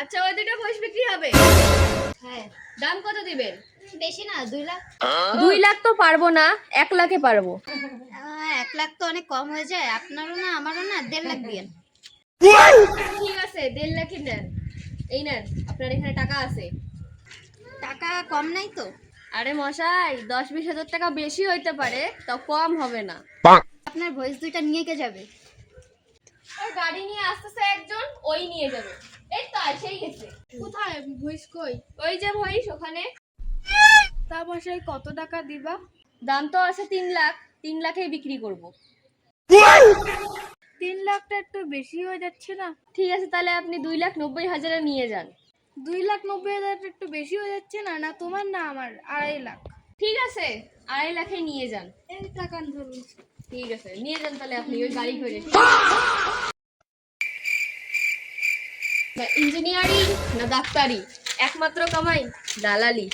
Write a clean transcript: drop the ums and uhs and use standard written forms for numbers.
আচ্ছা ওই দুটো মহিষ বিক্রি হবে? হ্যাঁ। দাম কত দিবেন? বেশি না, 2 লাখ। 2 লাখ তো পারবো না, 1 লাখে পারবো। 1 লাখ তো অনেক কম হয়ে যায়, আপনারও না আমারও না, 1.5 লাখ দিয়েন। ঠিক আছে 1.5 লাখই নেন। এই নেন, আপনার এখানে টাকা আছে। টাকা কম নাই তো? আরে মশাই, 10-20 হাজার টাকা বেশি হইতে পারে, তো কম হবে না। আপনার ভয়েস দুইটা নিয়ে কে যাবে? ওই গাড়ি নিয়ে আসতেছে একজন, ওই নিয়ে যাবে। এই তো এসেই গেছে। কোথায় ভইস কই? ওই যে মহিষ ওখানে। তা মশাই কত টাকা দিবা? দাম তো আছে 3 লাখ, 3 লাখেই বিক্রি করব। 3 লাখটা একটু বেশি হয়ে যাচ্ছে না? ঠিক আছে, তাহলে আপনি 2,90,000-এ নিয়ে যান। 2,90,000 একটু বেশি হয়ে যাচ্ছে না? না তোমার না আমার, 2.5 লাখ। ঠিক আছে, 2.5 লাখে নিয়ে যান। এই টাকা ধরুন। ঠিক আছে, নিয়ে যান তাহলে আপনি ওই গাড়ি করে। না ইঞ্জিনিয়ারিং না ডাক্তারি, একমাত্র কামাই দালালি।